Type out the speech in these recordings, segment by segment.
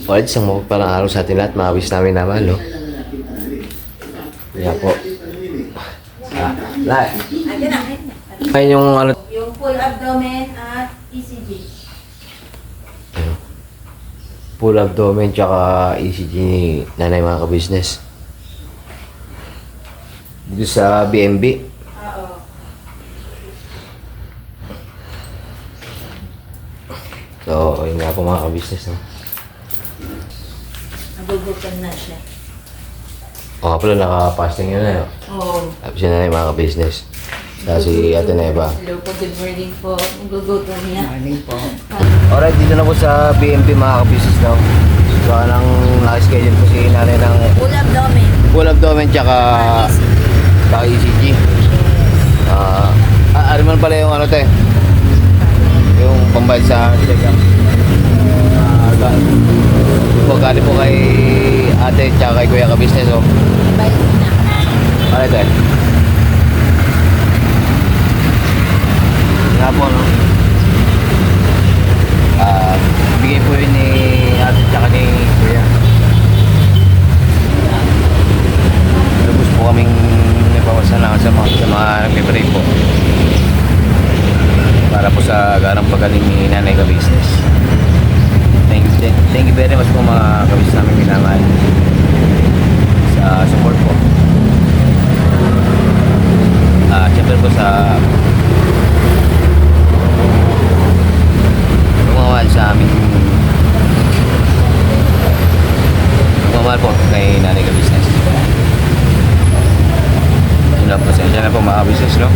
Alright, isang mapagpalang araw sa atin lahat, mga kabis namin na mahal, no? Kaya po. Lahat. Ayun yung ano. Yung full abdomen at ECG. Full abdomen tsaka ECG ni nanay, mga kabisnes. Dito sa BMB. Oo. So, yun nga po mga kabisnes, no? Nagugutan na siya. O nga pala, naka-fasting yun na, no? Oo. Tapos yun na yung mga kabisnes. Kasi Ate Neva. Hello po, good morning po. Nagugutan niya. Morning po. Alright, dito na po sa BMB, mga kabisnes, no? So, anong nakaschedule po si nanay ng Full abdomen. full abdomen tsaka ECG. Ano man pala yung ano, te? Yung pambayad sa dilaga. Galing po kay ate tsaka kay kuya ka-business, oh. Bayad na. Ano ito eh? Nga po, no? Bigay po yun ni ate tsaka ni kuya. Lubos po kaming nabawasan lang sa mga nagme-pray po. Para po sa garang pagaling ni nanay ka-business. Thank you very much po mga kabis namin minamahal sa support po. Siyempre po sa pagmamahal sa amin, pagmamahal po kay nanay ka-business. Yun lang po, sensya na po mga ka-business, no?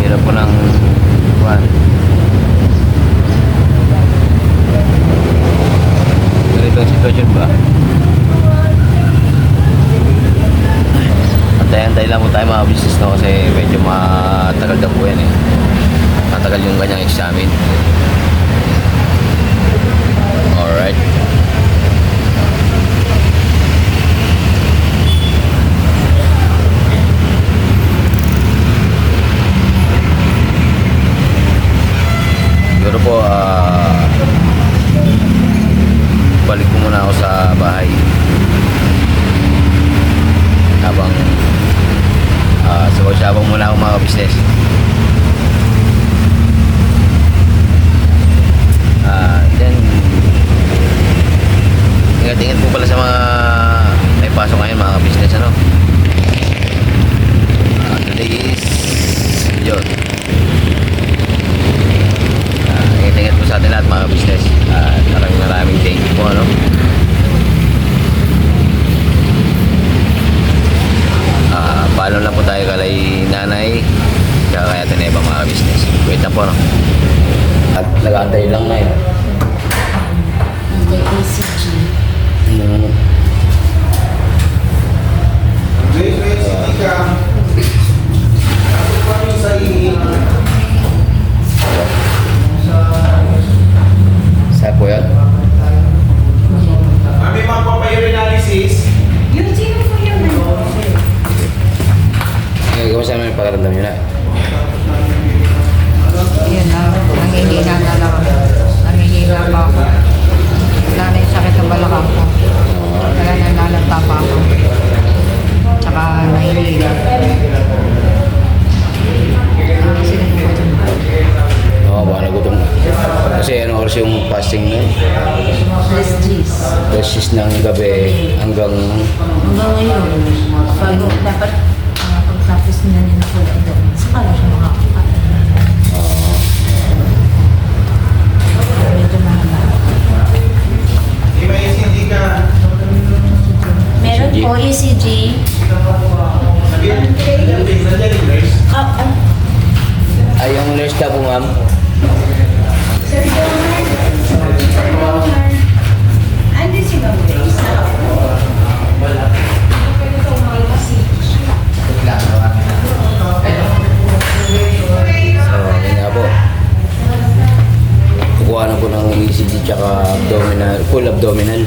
Hirap po ng buwan. Ganitong sitwasyon ba? Antay-antay lang po tayo mga business, no? Kasi medyo matagal daw po yan eh. Matagal yung ganyang examine. Alright. Siguro po, balik ko muna ako sa bahay habang sabang muna ako mga business. Then ingat-ingat po pala sa mga may pasok ngayon mga business, ano? Today is yun. Ingat-ingat po sa atin lahat mga business. Maraming thank you po, ano? Paalam lang po tayo kalay nanay kaya kaya tineba mga business. Wait na po, no? At nag-aantay lang na yun. The ECG. Saan po yan? May mga papaurinalysis. Yung sino po yun? Kamusta naman yung pakaramdam nyo na? Yun na, nangihina na lang. Nangihina pa ako. Wala na yung sakit ng balakang ko. Kaya nalalanta pa ako. Tsaka nahihina. Oo, baka nagutom. Kasi anong oras yung fasting nun? Less G's. Resis ng gabi hanggang Hanggang ngayon, bago dapat pagtapos nila nila full abdomen, saka lang siya makakakain. Medyo mahaba. Di ba ECG ka? Meron po ECG. Sabihin, nandiyan yung nurse. ay yung nurse na po, ma'am. Andun si Ma'am Grace. So, yun nga po. Kukuha na po ng ECG tsaka abdominal, full abdominal.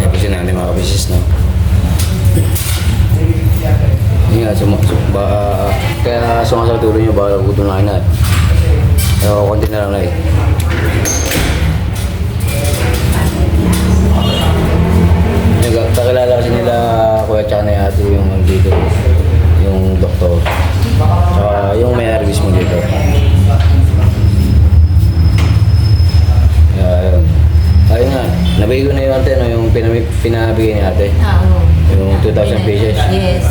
Yan po si nanay mga kabisis, no? Kaya sumasakit ulo nyo, baka gutom na kayo na. So, konti na lang na eh. Kakilala kasi nila kuya tsaka na ate yung dito, yung doktor. Tsaka yung may mismo dito. Ayun. Ayun nga, nabigay ko na yung ate, no, yung pinabigay ni ate. Oo. Yung 2,000 pesos. Yes.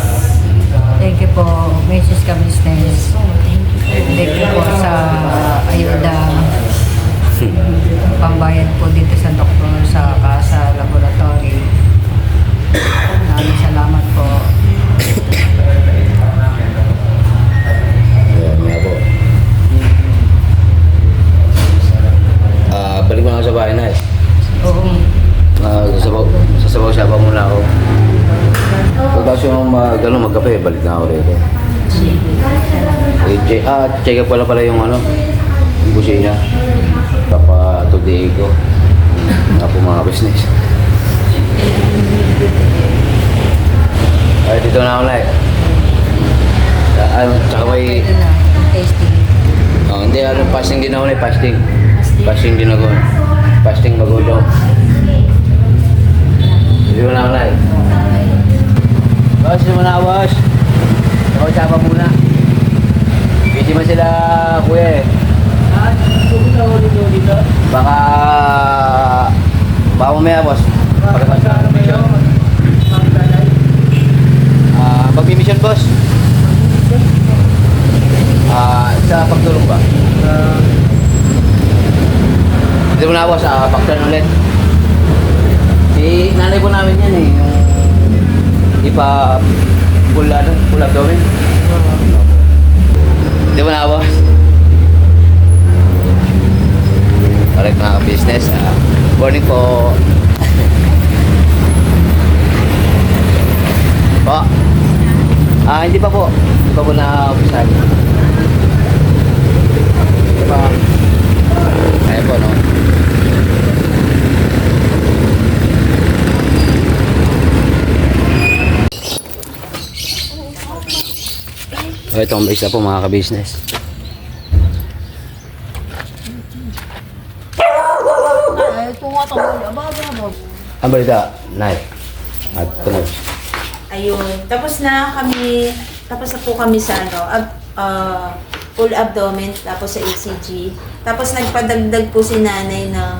Thank you po, Mrs. Kabisnes. Thank you po sa ayuda. Pambayad po dito sa doktor sa laboratory. Maraming salamat po. Ayun nga po. Balik mo na ako sa bahay na eh. Oo. Sasabaw-sabaw muna ako. Pagkas yung magkape, balik na ako rito. Check up pala yung yung busina. Papatudiin ko. Nga po mga business. Ay, dito na ako like. Tsaka may... Pwede na. Tasting. Hindi, fasting din ako na fasting. Fasting din ako. Fasting bago daw. Dito na ako like. Boss, dito na boss. Ako tsapa muna. Busy man sila kuya eh. Baka mamaya boss. Mag-mission boss. Sa pagtulong ba? Dito mo na boss, pagtulong ulit. Si nanay po namin yan eh. Full abdomen. Dito mo na boss. Balik mga business. Morning po. Po. Hindi pa po. Hindi pa po na-upisan. Hindi pa. Ayan po, no? Ito ang isa po mga ka-business. Ang balita, Nay. At tunog. Ayun. Tapos na po kami sa full abdomen, tapos sa ECG. Tapos nagpadagdag po si nanay ng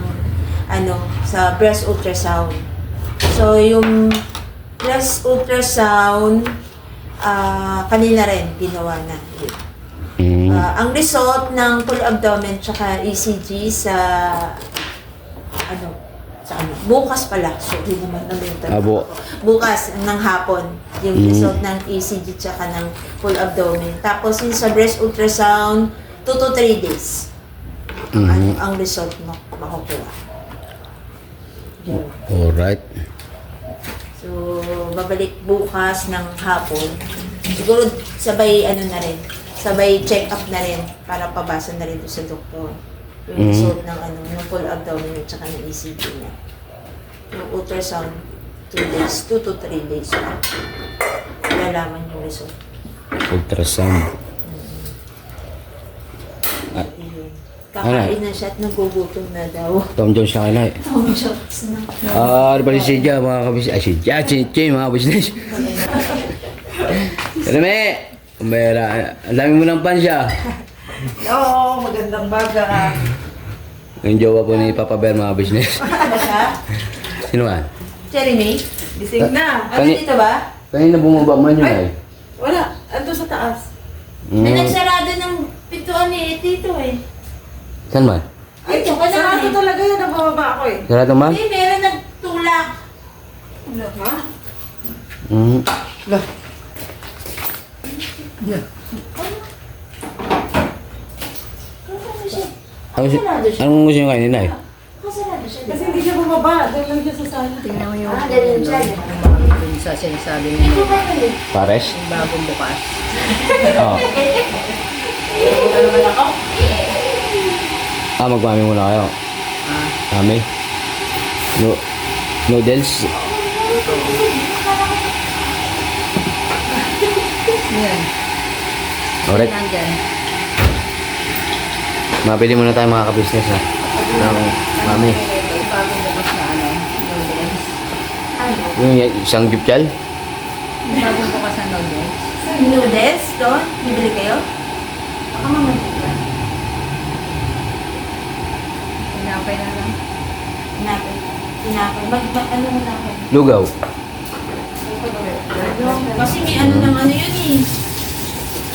sa breast ultrasound. So yung breast ultrasound, kanina rin ginawa na. Ang result ng full abdomen tsaka ECG sa bukas pala. Sorry naman bukas ng hapon yung result ng ECG tsaka ng full abdomen. Tapos yung sa breast ultrasound 2 to 3 days. Ang result mo makukuha. Alright. So babalik bukas ng hapon. Siguro sabay na rin. Sabay check up na rin para pabasa na rin sa doktor. Yung result ng ng full abdomen at saka ng ECG niya. Yung ultrasound 2 to 3 days. Lalaman yung result. Ultrasound. Kakain na siya at nagugutom na daw. Tom Jones siya kay Nay. Tom Jones na. Ano ba si Sidya mga kabisnes? Si mga business. Reme! Kumbera, ang dami mo ng pan siya. Oo, magandang baga. Yung jowa po ni Papa Bear mga business. Ano siya? Sino ka? Cherry Gising na. dito ba? Kanina bumaba man yun ay. Wala, ando sa taas. May nagsarado ng pintuan ni Tito eh. Saan man? Ay, Dito ka sarado na talaga yan, nabababa ako eh. Sarado man? eh. Meron nagtulak. Ano, ha? Mm. Kasarado siya. Anong gusto nyo kainin Nay? Kasarado siya. Kasi hindi siya bumaba, doon lang siya sa sala. Tingnan mo yung Ganun siya. dun sa sinasabi niya, Ito ba kayo? Pares? yung bagong bukas. Oo. Ito naman ako. Magmami muna kayo. Mami? Noodles? Yan. Alright. Nandyan. Mabili muna tayo mga ka-business ha. Ng mami. Bagong bukas na ano. Noodles. Ano? Yung isang gyupchal. Bagong bukas na noodles. Noodles doon? Bibili kayo? Baka mamagyan. Tinapay na lang. Tinapay. Tinapay. Ano mo tinapay? Lugaw. Kasi may ano naman yun eh.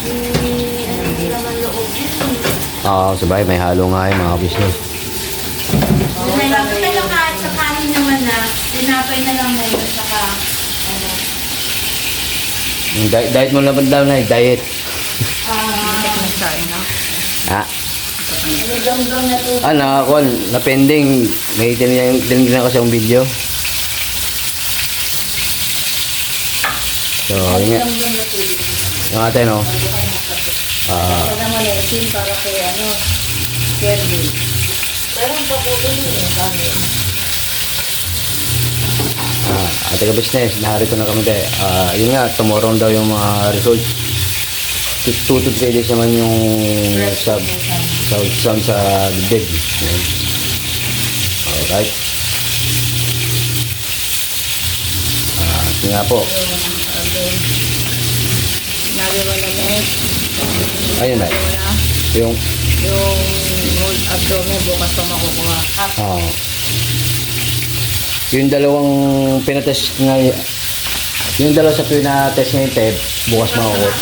May ano din naman loob yun eh. Oo, sabay. May halo nga yung mga ka-business. Pero kahit sa kanin naman na, tinapay na lang ngayon, saka ano, Yung diet mo naman daw na diet. Tek na sa no? Ha? ano gam-gam na to. Nakakon. Na-pending. May tinignan ko sa yung video. So, yun nga. Gam-gam na to. Yung ate, no? Ito naman eh, sim para kay ano, Kirby. Pero ang paputo yun eh, kami. Ate ka-business, naharito na kami tayo. Yun nga, tomorrow daw yung mga result. 2 to 3 days naman yung sound sa dibdib. Yun. Alright. Yun nga po. Nariwala na eh. Ayun na. Wala. Yung, Yung whole abdomen bukas pa makukuha. yung dalawang pinatest nga, yung dalawa sa pinatest ngayon, Teb, bukas makukot.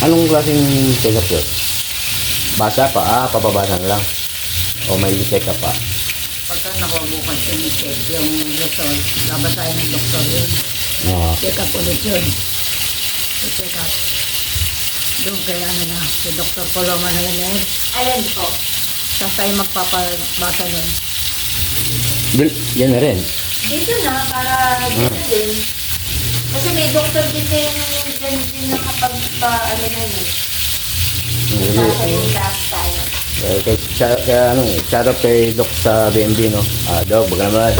Anong klaseng check-up yun? Basa pa? Papabasa na lang. O may check-up pa? Pagka nakuha bukas yung check, yung result, babasahin ng doktor yun. Oo. Check up ulit yun. So, check up. Doon kaya ano na, si Dr. Coloma na yun eh. Ayan po. Saan tayo magpapabasa nun? Yan na rin. Dito na, para dito din. Kasi may doktor din kayo dyan din nakapagpa-ano na yun. Nasa yung last time. Shout out kay Doc sa BMB, no? Doc, baga naman.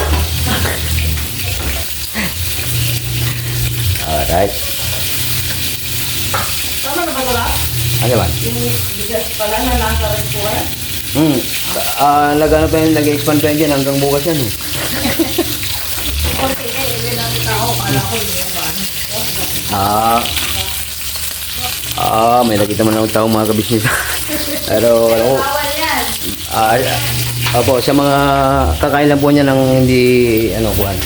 Alright. Tama na ba wala? Ano ba? Yung bigas pala na nasa restaurant? Nag-ano pa yun, nag-expand pa yun dyan hanggang bukas yan. Okay, hindi lang tao. Kala ko yung ano. May nakita man ng tao mga kabisnes. Pero, alam ko, Bawal yan. opo, sa mga kakain lang po niya ng hindi, kuhan.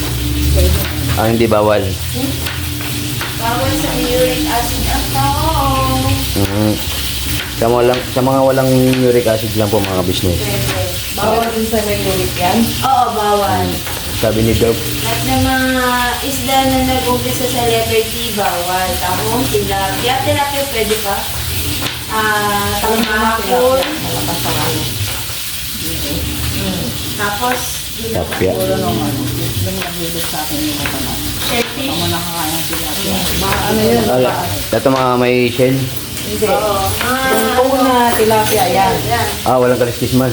Hindi bawal. Bawal sa uric acid ang tao. Sa mga walang uric acid lang po mga kabisnes. Bawal din sa may ulit yan? Oo, bawal. Sabi ni Doc, Lahat ng mga isda na nag-umpisa sa letter T, bawal. Tapos, tilapia pwede pa. Tamahapon. Malakas sa ano. Tapos, Tilapia. Siguro nung ano, yung nagbibig sa akin yung kapatid. shellfish. Ako nakakain ng tilapia. Ano yun? Ito mga may shell. Hindi. Oo. Yung una tilapia yan. Yan. Walang kaliskis man.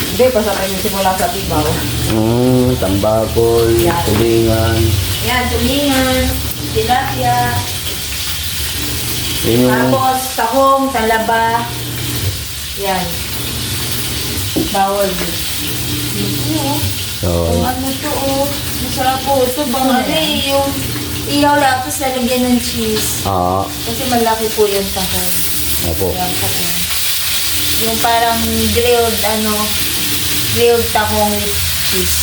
Hindi, basta tayo simula sa tibaw. Tambakol, tulingan. Yan, tulingan, tilapia. Yun yung, Tapos, tahong, talaba. Yan. Bawal din. so, Ano to, oh. Masarap po. Ito bang ano eh, yung ihaw lang, tapos lalagyan ng cheese. Kasi malaki po yung tahong. opo. Yan po. Yung parang grilled, grilled tahong with cheese.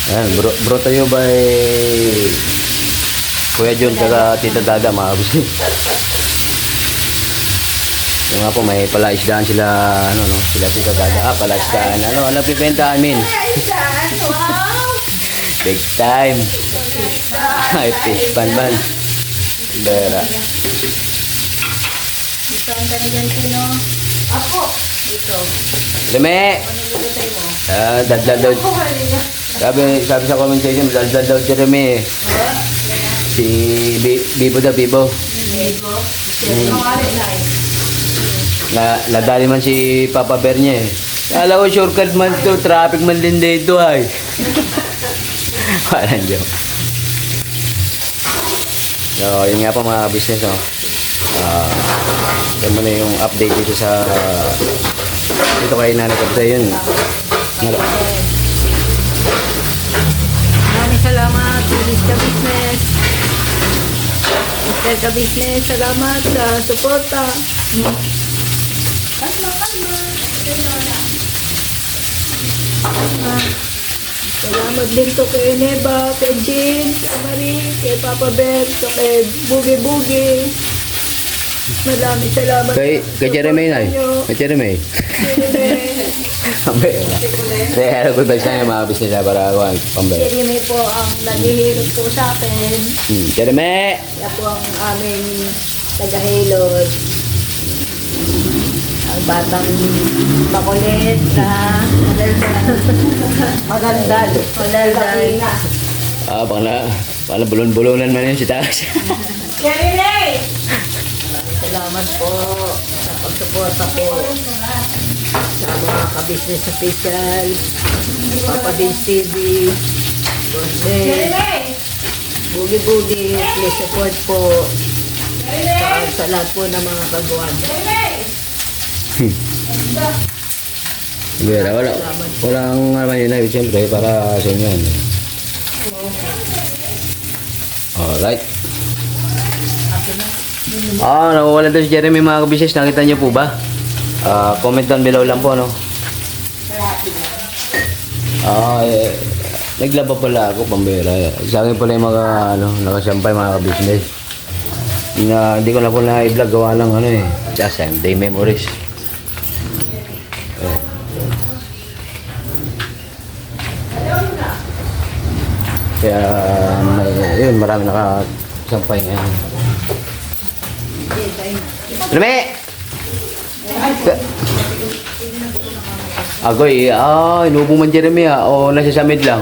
Ayan, bro tayo by Kuya John tsaka Tita Dada mga kabisnes. Yung nga po, may palaisdaan sila, sila Tita Dada. Palaisdaan, ano pipenta amin? Saan? Wow! Big time. Ay, fish pan man. Bera. Dito ang talagang tino. Ako. Dito. Leme! Daldal daw. Sabi sa comment section, daldal daw si Reme. Si Bibo daw, Bibo. Lego. Nadali man si Papa Bear niya eh. Alam ko, shortcut man to, traffic man din dito ay. Parang joke. So, yun nga po mga business, no? Yan muna yung update dito sa dito kay Nanay Kabsa yun. Maraming salamat, Mr. Ka-Business. Mr. Ka-Business, salamat sa suporta. Salamat din to kay Neba, kay Jean, kay Marie, kay Papa Bel, kay Bugi Bugi. Maraming salamat. Kay Jeremy na eh. Kay Jeremy. Kaya ko ba siya yung mga business na para ako ang pambili. Jeremy po ang naghihilot po sa akin. Jeremy! Siya po ang aming tagahilot. Ang batang makulit na magandal. Magandal. Baka bulon-bulunan man yun si Takas. Salamat po sa pagsuporta po sa mga ka-business official, Papa Vince TV, Boss Ben, Bugi Bugi, please support po sa lahat po ng mga kagawan. Walang naman yun na, siyempre, para sa inyo. Alright. Nawawalan daw si Jeremy mga kabisnes. Nakita niyo po ba? Comment down below lang po, no? Naglaba pala ako, pambira. Sa akin pala yung mga, nakasampay mga kabisnes. Hindi ko na po na-i-vlog, gawa lang, just day memories. Kaya, yun, marami nakasampay ngayon. Rame! Agoy, inubo man Jeremy o nasasamid lang.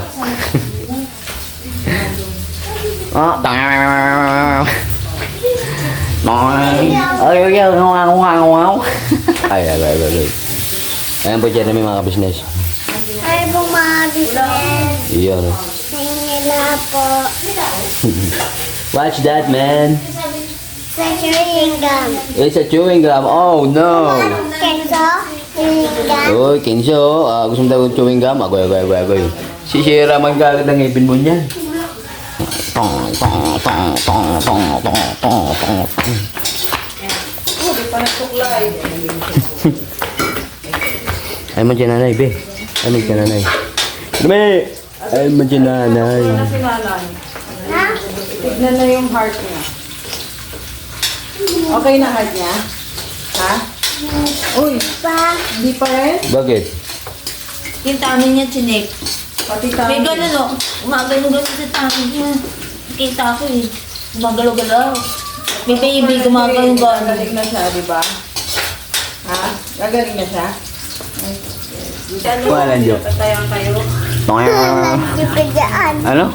Ay. Ayan po Jeremy mga business. Ay, bumabisin. Iyan. Nangila po. Watch that, man. Sa chewing gum. It's a chewing gum. Oh, no. Kenzo, chewing gum. Uy, Kenzo. Gusto mo daw chewing gum? Agoy. Sisira man kagad ang ngipin mo niyan. Ay, man dyan nanay, be. Ay, man dyan nanay. Dumi! Ay, man dyan nanay. Ha? Tignan na yung heart niya. Okay na heart niya? Ha? Uy, Pa. di pa rin? Bakit? Yung tummy niya, chinek. Pati May tayo. gano'n, no? Gumagalaw-galaw sa tummy niya. Kita ko eh. Gumagalaw-galaw. May baby, gumagalaw-galaw. Gagaling na siya, di ba? Ha? Gagaling na siya? Walang joke. Patayang kayo. Walang pa dyan. Ano?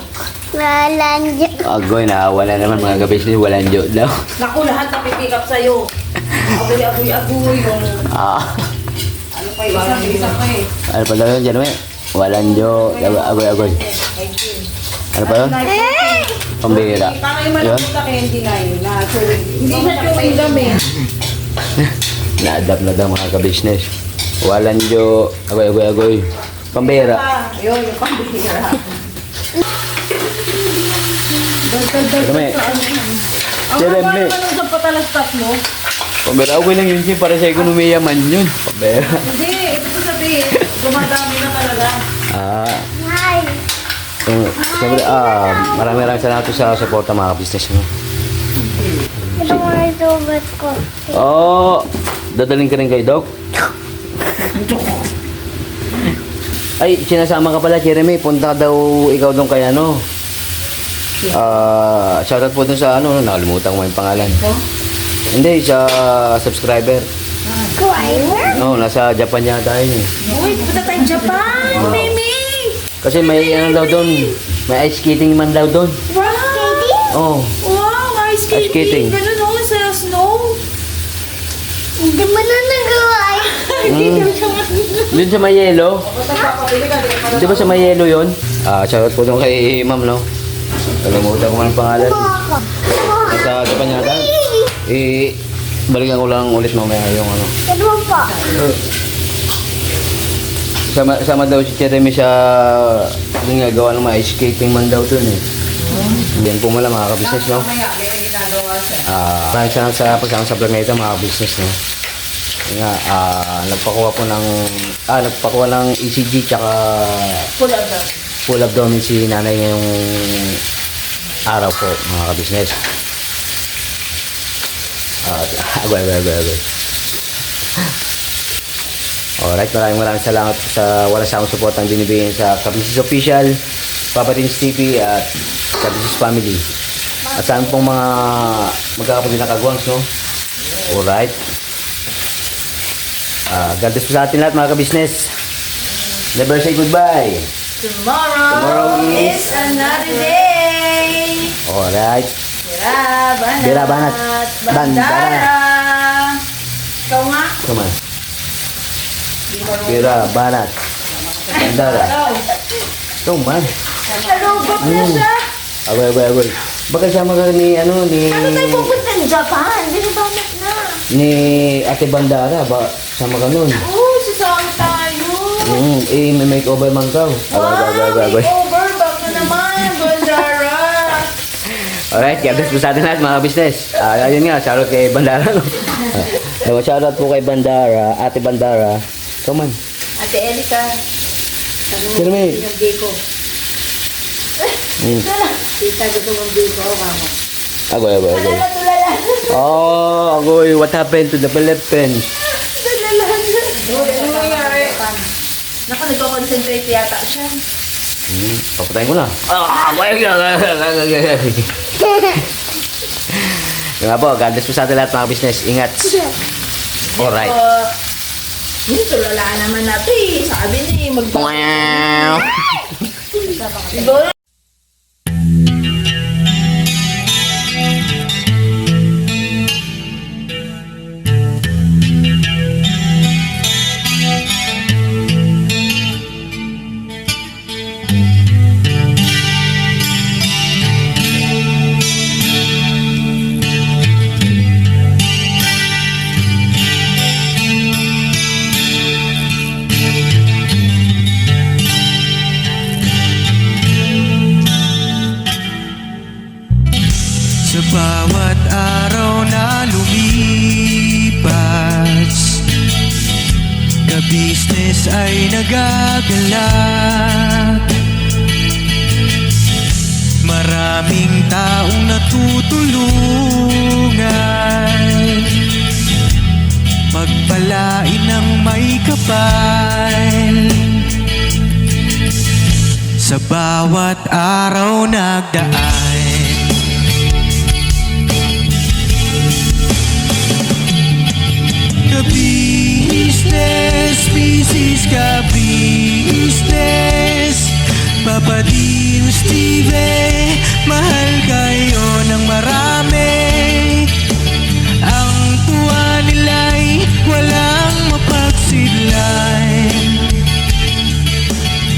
Walang dyan. Agoy, wala naman mga kabisnes. Walang joke daw. Naku, lahat napipick up sa'yo. Agoy. Yung... Ano pa yung isa pa eh. Ano pa daw yun, Jeremy? Walang joke. Agoy. Ano pa yun? Pambira. Parang yung Yun? malaputa kay hindi na yun. Hindi na chewing gum eh. Na-adapt na daw mga kabisnes. Walang joke. Agoy. Pambira. Ayun, yung pambihira. Jeremy. Ang Jeremy. naman naman sa patalastas mo. Pambira. Okay lang yun, para sa ekonomiya man yun. Pambira. Hindi, ito ko sabihin. Gumadami na talaga. Hi. Siyempre, maraming salamat sa suporta mga business mo. Ito mo yung sugat ko. Dadaling ka rin kay Doc? Ay, sinasama ka pala, Jeremy. Punta daw ikaw doon kay ano. Shoutout po doon sa ano, nakalimutan ko yung pangalan. Hindi, sa subscriber. Kuwain No, nasa Japan yata yun eh. Uy, punta tayo Japan, Mimi! Kasi may ano daw doon, may ice skating man daw doon. Wow! Oh, Wow, ice Ice skating. skating! Ganun no, sa snow. Hindi mo na nagawa. doon sa may yelo. Di ba sa may yelo yun? Shoutout po doon kay ma'am, no? Kalimutan ko man ang pangalan. Ako. sa Japan yata. Balikan ko lang ulit mamaya yung ano. Ito po. Sama daw si Jeremy sa yung gawa ng mga ice skating man daw dun eh. Yan po mala mga ka-business, no? Maraming salamat sa pagsama sa vlog na ito mga ka-business, no? Yun nga, nagpakuha ng ECG tsaka full abdomen si nanay ngayong araw po mga ka-business. Agay. Alright, maraming salamat sa walang sawang support ang binibigyan sa Ka-Business Official, Papa Tins TV at Ka-Business Family. At saan pong mga magkakapatid na kagwangs, no? Alright. God bless po sa atin lahat mga ka-business. Never say goodbye. Tomorrow is another day. Alright. Bira, banat. Bandara. Ikaw nga. Come on. Pira, banat. Bandara. Come on. Nalugok na siya. Agoy. Baka sama ka ni, Ano tayo pupunta ng Japan? Binabanat na. ni Ate Bandara. Ba, sama ka nun. Oo, sasama tayo. May makeover man ka. Wow, makeover. Baka naman, Bandara. Alright, God bless po sa atin lahat mga business. Ayun nga, shoutout kay Bandara. No? Shoutout po kay Bandara, Ate Bandara. Come on. Ate Erika. Jeremy. Pinagdi ko. Tita, gusto mong di ko. Mama. Agoy. Tulala. Oh, agoy, what happened to the Philippines? Ano nangyari? Naku, nagko-concentrate yata siya. Papatayin ko na. Agoy. Yung nga po, God bless po sa atin lahat mga business. Ingat. Alright. Hindi, tulala naman natin. Sabi niya, Wow. Sa bawat araw na lumipas, ka-business ay nagagalak. Maraming taong natutulungan, pagpalain ng may kapal. Sa bawat araw nagdaan, business, ka-business, Papa Tins TV, mahal kayo ng marami. Ang tuwa nila'y walang mapagsidlay.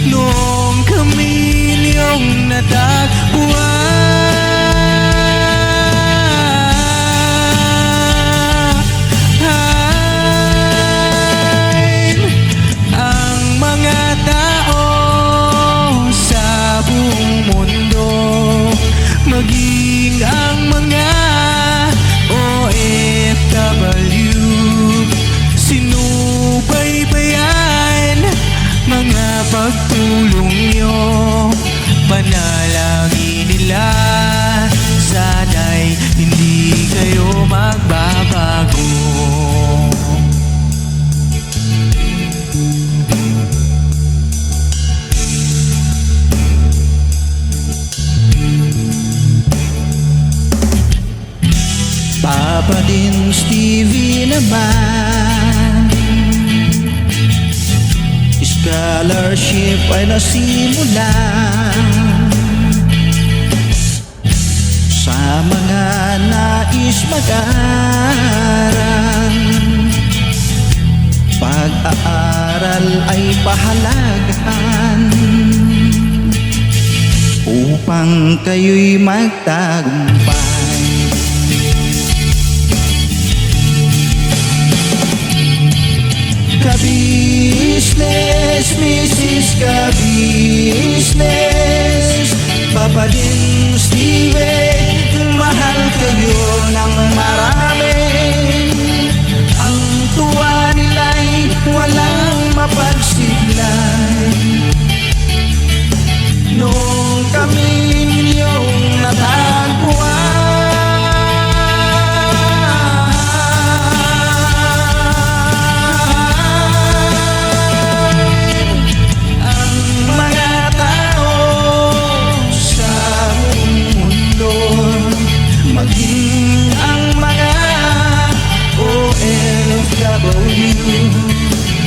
Noong kami niyong maging ang mga OFW, sinubaybayan mga pagtulong nyo, panalangin nila, sana'y hindi kayo magbabago. Papa Tins TV naman, scholarship ay nasimula sa mga nais mag-aral. Pag-aaral ay pahalagahan upang kayo'y magtagumpay. ka business, Papa din Steven, mahal kayo ng marami. Ang tuwa nila'y walang mapagsiglay. Nung kami ninyong natagpuan, ang mga tao sa buong mundo, maging ang mga OFW,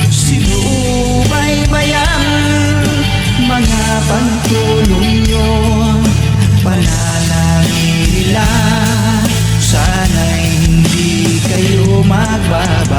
sinubaybayan mga pagtulong nyo, panalangin nila, sana'y hindi kayo magbaba.